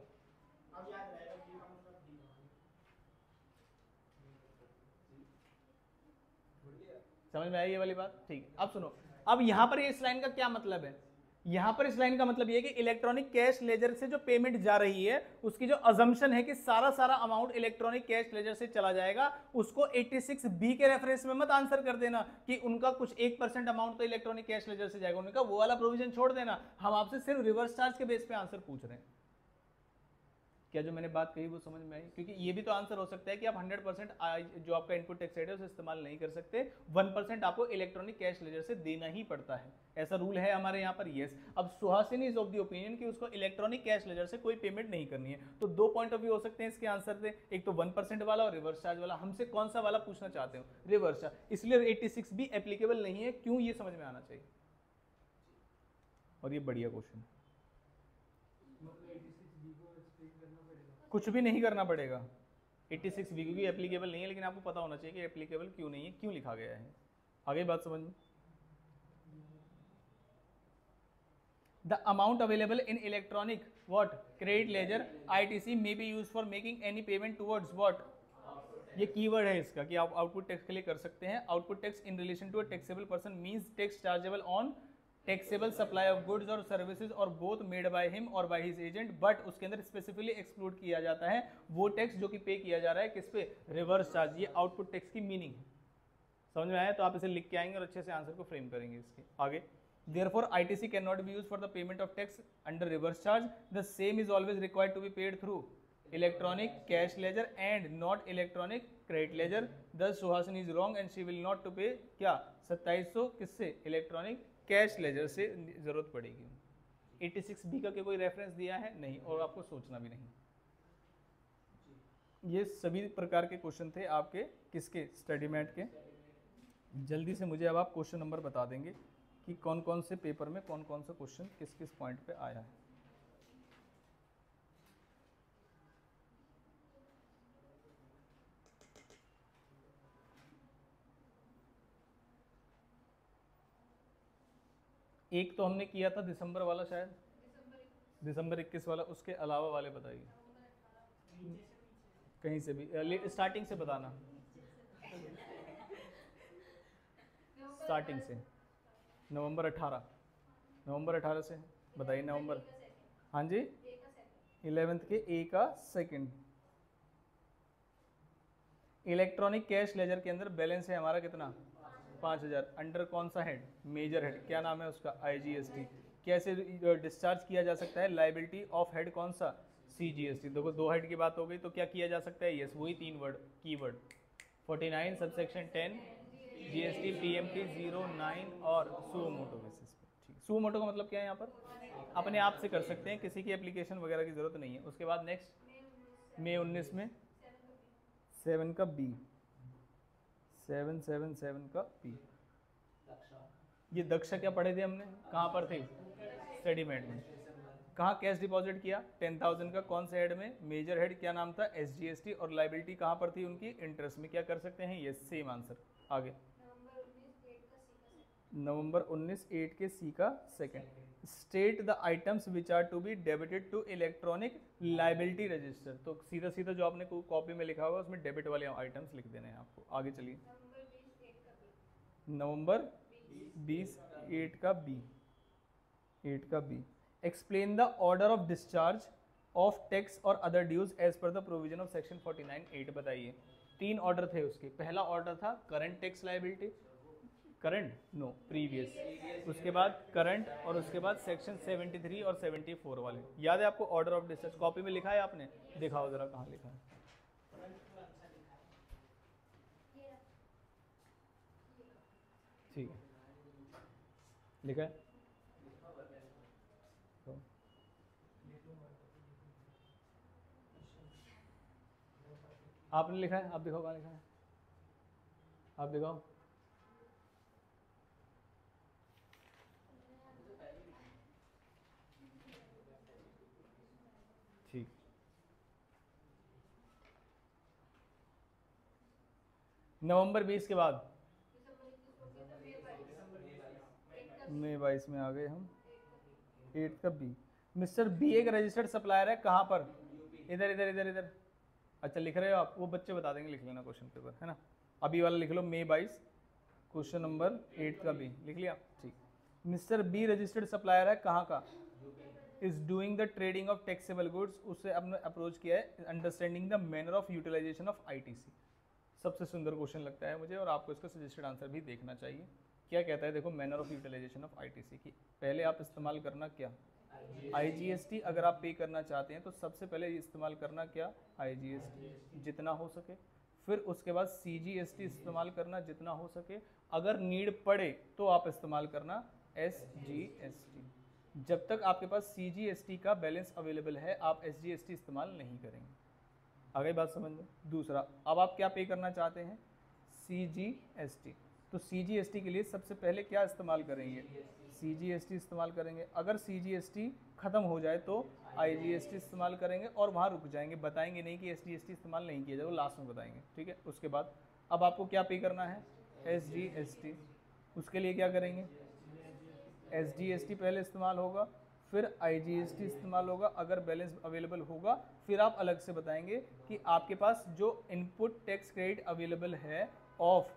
B: समझ में आई ये वाली बात? ठीक। अब सुनो, अब यहां पर इस लाइन का क्या मतलब है? यहां पर इस लाइन का मतलब ये है कि इलेक्ट्रॉनिक कैश लेजर से जो पेमेंट जा रही है उसकी जो अजम्पशन है कि सारा अमाउंट इलेक्ट्रॉनिक कैश लेजर से चला जाएगा, उसको 86B के रेफरेंस में मत आंसर कर देना कि उनका कुछ 1% अमाउंट तो इलेक्ट्रॉनिक कैश लेजर से जाएगा। उनका वो वाला प्रोविजन छोड़ देना। हम आपसे सिर्फ रिवर्स चार्ज के बेस पे आंसर पूछ रहे हैं। क्या जो मैंने बात कही वो समझ में आई? क्योंकि ये भी तो आंसर हो सकता है कि आप 100% जो आपका इनपुट टैक्स रेट है उसे इस्तेमाल नहीं कर सकते, 1% आपको इलेक्ट्रॉनिक कैश लेजर से देना ही पड़ता है, ऐसा रूल है हमारे यहाँ पर। यस। अब Suhasini is of the opinion कि उसको इलेक्ट्रॉनिक कैश लेजर से कोई पेमेंट नहीं करनी है। तो दो पॉइंट ऑफ व्यू हो सकते हैं इसके आंसर से, एक तो 1% वाला और रिवर्स चार्ज वाला। हमसे कौन सा वाला पूछना चाहते हो? Reverse charge. इसलिए 86B एप्लीकेबल नहीं है। क्यों? ये समझ में आना चाहिए। और ये बढ़िया क्वेश्चन। कुछ भी नहीं करना पड़ेगा 86B, क्योंकि एप्लीकेबल नहीं है, लेकिन आपको पता होना चाहिए कि एप्लीकेबल क्यों नहीं है, क्यों लिखा गया है। आगे बात समझ में। The amount available in electronic what credit ledger ITC may be used for making any payment towards what, ये कीवर्ड है इसका कि आप आउटपुट टैक्स के लिए कर सकते हैं। Output tax in relation to a taxable person means tax chargeable on taxable supply of goods और सर्विसेज और बोथ मेड बाय हिम और बाय हिज एजेंट, बट उसके अंदर स्पेसिफिकली एक्सक्लूड किया जाता है वो टैक्स जो कि पे किया जा रहा है किस पे, रिवर्स चार्ज। ये आउटपुट टैक्स की मीनिंग है। समझ में आया? तो आप इसे लिख के आएंगे और अच्छे से आंसर को फ्रेम करेंगे इसके आगे। Therefore, ITC cannot be used for the payment of tax under reverse charge. The same is always required to be paid through electronic cash ledger and not electronic credit ledger. Thus, Suhasini is wrong and she will not to pay क्या 2700 किससे, electronic cash laser से जरूरत पड़ेगी। 86B का कोई reference दिया है नहीं, और आपको सोचना भी नहीं। ये सभी प्रकार के क्वेश्चन थे आपके किसके, स्टडी मैट के। जल्दी से मुझे अब आप क्वेश्चन नंबर बता देंगे कि कौन कौन से पेपर में कौन कौन सा क्वेश्चन किस किस पॉइंट पे आया है। एक तो हमने किया था दिसंबर वाला, शायद दिसंबर 21 वाला, उसके अलावा वाले बताइए कहीं से भी, स्टार्टिंग से बताना, स्टार्टिंग से नवंबर 18 से बताइए। नवंबर, हाँ जी, 11th के ए का सेकंड। इलेक्ट्रॉनिक कैश लेजर के अंदर बैलेंस है हमारा कितना, 5000। अंडर कौन सा हेड, मेजर हेड, क्या नाम है उसका, IGST। कैसे डिस्चार्ज किया जा सकता है, लाइबिलिटी ऑफ हेड कौन सा, CGST। देखो दो हेड की बात हो गई तो क्या किया जा सकता है, यस, वही 3 word keyword 49 subsection 10 GST PMT 09 और सुओ मोटो बेसिस पे। ठीक, सुओ मोटो का मतलब क्या है, यहाँ पर अपने आप से कर सकते हैं, किसी की एप्लीकेशन वगैरह की जरूरत नहीं है। उसके बाद नेक्स्ट मई 19 में 7 का B, 777 का B। ये दक्षा क्या पढ़े थे हमने, कहाँ पर थे, स्टडी मेट में। कहाँ कैश डिपॉजिट किया, 10,000 का, कौन से हेड में, मेजर हेड, क्या नाम था, SGST। और लाइबिलिटी कहाँ पर थी उनकी, इंटरेस्ट में। क्या कर सकते हैं, ये सेम आंसर। आगे नवंबर 19 8 के C का second. State the items which are to be debited to electronic liability register. तो सीधा सीधा जो आपने कॉपी में लिखा होगा उसमें डेबिट वाले आइटम्स लिख देने हैं आपको। आगे चलिए, नवंबर 20 8 का B, 8 का B। Explain the order of discharge of tax और other dues as per the provision of section 49(8). बताइए। 3 ऑर्डर थे उसके। पहला ऑर्डर था current tax liability, current no previous, उसके बाद करंट, और उसके बाद सेक्शन 73 और 74 वाले। याद है आपको ऑर्डर ऑफ डिस्चार्ज, कॉपी में लिखा है आपने, दिखाओ जरा कहाँ लिखा है। ठीक है, लिखा है तो आपने लिखा है, आप दिखाओ कहाँ लिखा है, आप दिखाओ। ठीक, नवंबर 20 के बाद मई 22 में आ गए हम। 8 का B। मिस्टर B एक रजिस्टर्ड सप्लायर है, कहाँ पर, इधर इधर इधर इधर। अच्छा लिख रहे हो आप, वो बच्चे बता देंगे, लिख लेना क्वेश्चन पेपर, है ना। अभी वाला लिख लो, मई 22, क्वेश्चन नंबर 8 का B लिख लिया। ठीक, मिस्टर B रजिस्टर्ड सप्लायर है, कहाँ का, is doing the trading of taxable goods. उससे आपने अप्रोच किया है, understanding the manner of utilization of ITC। सबसे सुंदर क्वेश्चन लगता है मुझे, और आपको इसका सजेस्टेड आंसर भी देखना चाहिए। क्या कहता है, देखो, manner of utilization of ITC की पहले आप इस्तेमाल करना क्या, IGST। अगर आप पे करना चाहते हैं तो सबसे पहले इस्तेमाल करना क्या, IGST जितना हो सके। फिर उसके बाद CGST इस्तेमाल करना जितना हो सके। अगर नीड पड़े तो आप इस्तेमाल करना SGST। जब तक आपके पास CGST का बैलेंस अवेलेबल है आप SGST इस्तेमाल नहीं करेंगे। आ गई बात समझ में। दूसरा, अब आप क्या पे करना चाहते हैं, CGST। तो CGST के लिए सबसे पहले क्या इस्तेमाल करेंगे, CGST इस्तेमाल करेंगे। अगर CGST ख़त्म हो जाए तो IGST इस्तेमाल करेंगे और वहाँ रुक जाएंगे, बताएंगे नहीं कि SGST इस्तेमाल नहीं किया जाएगा, वो लास्ट में बताएंगे, ठीक है। उसके बाद अब आपको क्या पे करना है, SGST। उसके लिए क्या करेंगे, SGST पहले इस्तेमाल होगा, फिर IGST इस्तेमाल होगा, अगर बैलेंस अवेलेबल होगा फिर आप अलग से बताएंगे कि आपके पास जो इनपुट टैक्स क्रेडिट अवेलेबल है ऑफ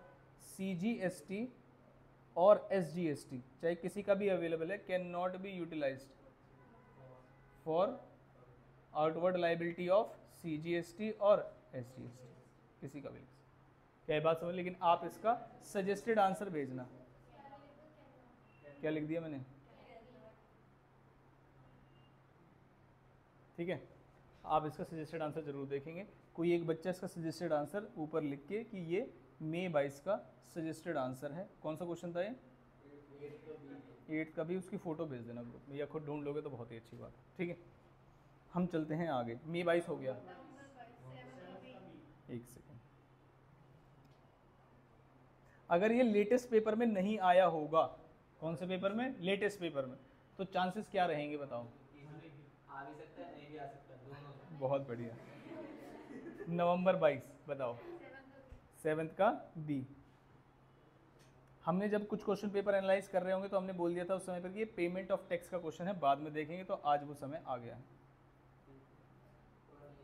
B: CGST और SGST, चाहे किसी का भी अवेलेबल है, can not be utilized for outward liability of CGST और SGST, किसी का भी। क्या बात समझ, लेकिन आप इसका सजेस्टेड आंसर भेजना। क्या लिख दिया मैंने, ठीक है। आप इसका सजेस्टेड आंसर जरूर देखेंगे। कोई एक बच्चा इसका सजेस्टेड आंसर ऊपर लिख के कि ये मई 22 का सजेस्टेड आंसर है। कौन सा क्वेश्चन था ये, 8 का भी, उसकी फ़ोटो भेज देना ग्रुप में, या खुद ढूंढ लोगे तो बहुत ही अच्छी बात है, ठीक है। हम चलते हैं आगे, मई 22 हो गया, एक सेकेंड। अगर ये लेटेस्ट पेपर में नहीं आया होगा, कौन से पेपर में, लेटेस्ट पेपर में, तो चांसेस क्या रहेंगे बताओ।
D: आ भी सकता है, नहीं भी आ सकता है, दोनों।
B: बहुत बढ़िया। नवंबर 22 बताओ, 7th का बी। हमने जब कुछ क्वेश्चन पेपर एनालाइज कर रहे होंगे तो हमने बोल दिया था उस समय पर कि ये पेमेंट ऑफ टैक्स का क्वेश्चन है, बाद में देखेंगे, तो आज वो समय आ गया है।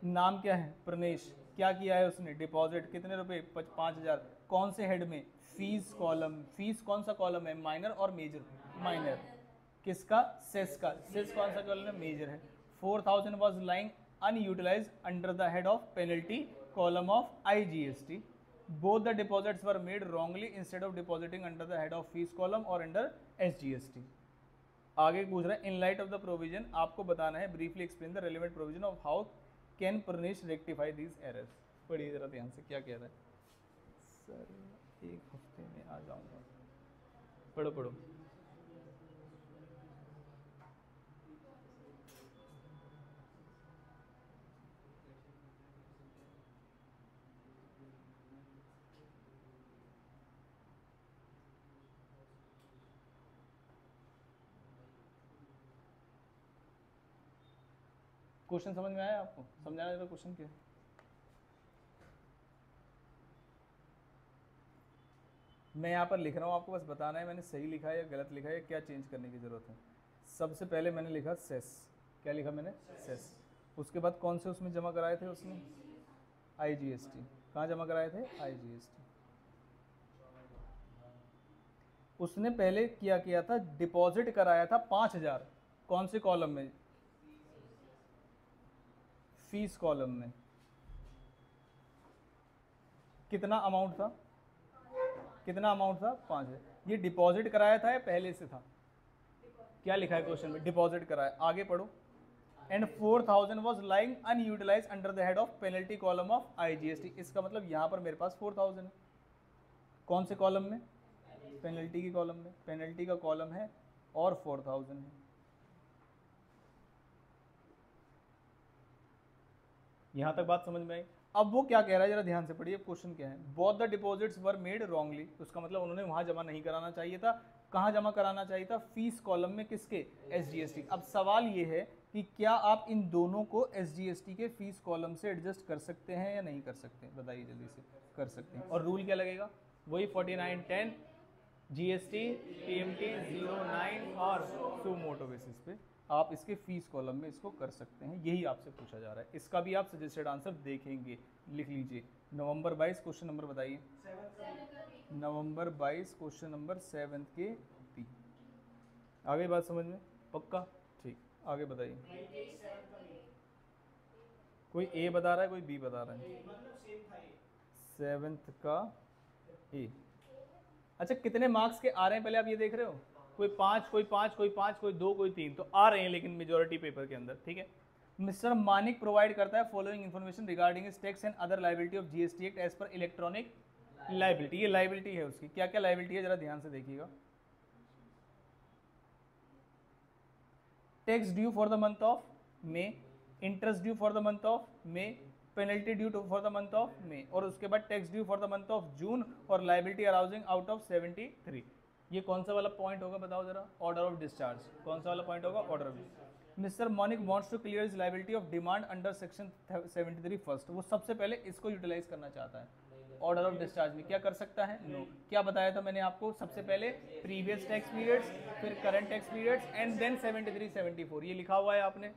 B: नाम क्या है, प्रनेश। क्या किया है उसने, डिपॉजिट, कितने रुपए, 5000। कौन से हेड में, फीस कॉलम। फीस कौन सा कॉलम है, माइनर और मेजर, माइनर। किसका, सेस का। सेस कौन सा कॉलम है, मेजर है। 4000 was lying unutilized under the head of penalty column of IGST। Both the deposits were made wrongly instead of depositing under the head of fees column और under SGST। आगे पूछ रहा है, in light of the provision, आपको बताना है, briefly explain the relevant provision of how can Pranesh rectify these errors. पढ़िए जरा ध्यान से क्या कह रहा है। सर 1 हफ्ते में आ जाऊंगा, पढ़ो पढ़ो। क्वेश्चन समझ में आया आपको, समझाना जरा क्वेश्चन क्या है। मैं यहाँ पर लिख रहा हूँ, आपको बस बताना है मैंने सही लिखा है या गलत लिखा है, या क्या चेंज करने की ज़रूरत है। सबसे पहले मैंने लिखा सेस। क्या लिखा मैंने, सेस। उसके बाद कौन से उसमें जमा कराए थे उसने, IGST। कहाँ जमा कराए थे, IGST। उसने पहले किया था, डिपॉजिट कराया था 5000। कौन से कॉलम में, फीस कॉलम में। कितना अमाउंट था, कितना अमाउंट था, 5000। ये डिपॉजिट कराया था या पहले से था, क्या लिखा है क्वेश्चन में, डिपॉजिट कराया। आगे पढ़ो, and 4000 was lying unutilized under the head of penalty column of IGST। इसका मतलब यहां पर मेरे पास 4000 है। कौन से कॉलम में, पेनल्टी की कॉलम में। पेनल्टी का कॉलम है और 4000 है। यहां तक बात समझ में आई। अब वो क्या कह रहा है जरा ध्यान से पढ़िए, क्वेश्चन क्या है। Both the deposits were made wrongly, उसका मतलब उन्होंने वहां जमा नहीं कराना चाहिए था। कहां जमा कराना चाहिए था, फीस कॉलम में, किसके, SGST। अब सवाल ये है कि क्या आप इन दोनों को SGST के फीस कॉलम से एडजस्ट कर सकते हैं या नहीं कर सकते, बताइए जल्दी से। कर सकते हैं। और रूल क्या लगेगा, वही 4910 GST TMT 09 और सुमोटो बेसिस पे आप इसके फीस कॉलम में इसको कर सकते हैं। यही आपसे पूछा जा रहा है। इसका भी आप सजेस्टेड आंसर देखेंगे, लिख लीजिए। नवंबर 22 क्वेश्चन नंबर बताइए, नवंबर 22 क्वेश्चन नंबर 7 के बी। आगे बात समझ में, पक्का, ठीक। आगे बताइए। कोई ए बता रहा है, कोई बी बता रहा है, 7th का ए। अच्छा, कितने मार्क्स के आ रहे हैं पहले आप ये देख रहे हो, कोई 5, कोई 5, कोई 5, कोई 2, कोई 3, तो आ रहे हैं लेकिन मेजोरिटी पेपर के अंदर, ठीक है। मिस्टर मानिक प्रोवाइड करता है following information regarding tax and other liability of GST act as per electronic liability. ये लाइबिलिटी है उसकी, क्या क्या लाइबिलिटी है जरा ध्यान से देखिएगा। Tax due for the month of May, interest due for the month of May, penalty due for the month of May, और उसके बाद tax due for the month of June, और लाइबिलिटी अराउजिंग आउट ऑफ 73। ये कौन सा वाला point होगा बताओ जरा, ऑर्डर ऑफ डिस्चार्ज। कौन सा वाला पॉइंट होगा, order of discharge. Mister Manik wants to clear his liability of demand under section 73 first, वो सबसे पहले इसको यूटिलाइज करना चाहता है ऑर्डर ऑफ डिस्चार्ज में। क्या कर सकता है? नो। क्या बताया था मैंने आपको? सबसे पहले प्रीवियस टैक्स पीरियड्स, फिर current tax periods and then 73 74, ये लिखा हुआ है, आपने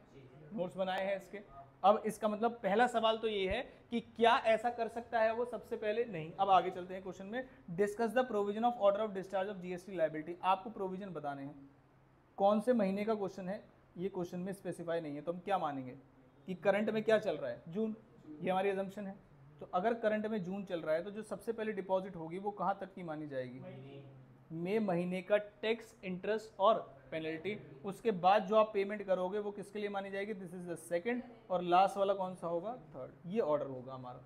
B: नोट्स बनाए हैं इसके। अब इसका मतलब पहला सवाल तो ये है कि क्या ऐसा कर सकता है वो सबसे पहले? नहीं। अब आगे चलते हैं क्वेश्चन में। Discuss the provision of order of discharge of GST liability. आपको प्रोविजन बताने हैं। कौन से महीने का क्वेश्चन है ये क्वेश्चन में स्पेसिफाई नहीं है, तो हम क्या मानेंगे कि करंट में क्या चल रहा है? जून, ये हमारी अजम्पशन है। तो अगर करंट में जून चल रहा है तो जो सबसे पहले डिपॉजिट होगी वो कहाँ तक की मानी जाएगी? मई महीने का टैक्स, इंटरेस्ट और पेनल्टी। उसके बाद जो आप पेमेंट करोगे वो किसके लिए मानी जाएगी? This is the second. और लास्ट वाला कौन सा होगा? थर्ड। ये ऑर्डर होगा हमारा।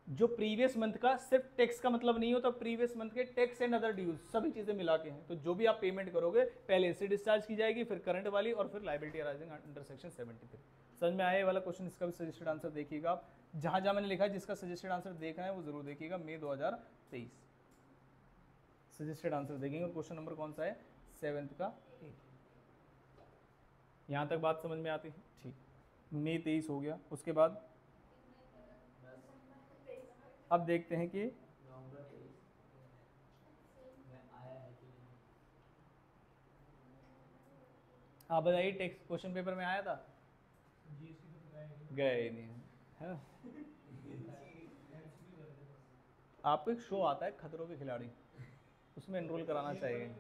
B: जो प्रीवियस मंथ का सिर्फ टैक्स का मतलब नहीं होता, प्रीवियस मंथ के टैक्स एंड अदर ड्यूज सभी चीजें मिला के हैं। तो जो भी आप पेमेंट करोगे पहले इससे डिस्चार्ज की जाएगी, फिर करंट वाली और फिर लायबिलिटी अराइजिंग अंडर सेक्शन 73। समझ में आया ये वाला क्वेश्चन? इसका भी सजेस्टेड आंसर देखिएगा आप। जहां जहां मैंने लिखा है जिसका सजेस्टेड आंसर देखना है वो जरूर देखिएगा। मई 2023 सजेस्टेड आंसर देखेंगे। और क्वेश्चन नंबर कौन सा है? 7th का 8। यहाँ तक बात समझ में आती है? ठीक। मई 23 हो गया। उसके बाद अब देखते हैं कि
D: नवंबर 23 में आया है कि नहीं।
B: आप बताइए, टेक्स्ट क्वेश्चन पेपर में आया था? गए ही नहीं है। आपको एक शो आता है खतरों के खिलाड़ी, उसमें एनरोल कराना चाहिए।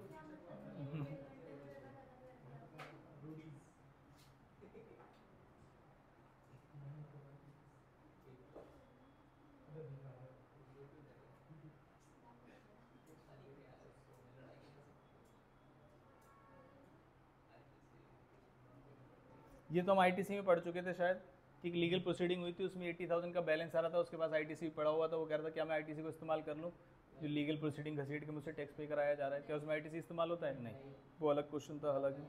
B: ये तो हम आईटीसी में पढ़ चुके थे शायद, कि लीगल प्रोसीडिंग हुई थी, उसमें 80,000 का बैलेंस आ रहा था, उसके पास आईटीसी पड़ा हुआ था। वो कह रहा था क्या मैं आईटीसी को इस्तेमाल कर लूँ? जो लीगल प्रोसीडिंग घसीट के मुझसे टैक्स पे कराया जा रहा है, क्या उसमें आईटीसी इस्तेमाल होता है? नहीं, वो अलग क्वेश्चन था। हालांकि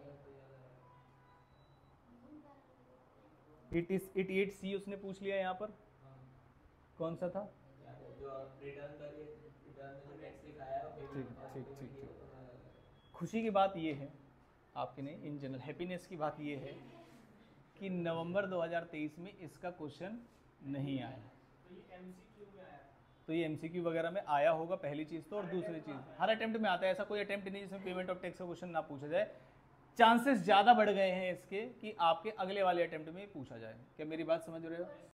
B: 88C उसने पूछ लिया यहाँ पर। कौन सा था?
D: जो रिटर्न करिए, रिटर्न में जो टैक्स लिखा है वो
B: ठीक ठीक ठीक ठीक। खुशी की बात ये है आपके नहीं, इन जनरल हैप्पीनेस की बात ये है कि नवंबर 2023 में इसका क्वेश्चन नहीं आया। तो ये एमसीक्यू वगैरह में आया होगा, पहली चीज़ तो। और दूसरी चीज़, हर अटेम्प्ट में आता है, ऐसा कोई अटेम्प्ट नहीं जिसमें पेमेंट ऑफ टैक्स का क्वेश्चन ना पूछा जाए। चांसेस ज़्यादा बढ़ गए हैं इसके कि आपके अगले वाले अटेम्प्ट में पूछा जाए। क्या मेरी बात समझ रहे हो?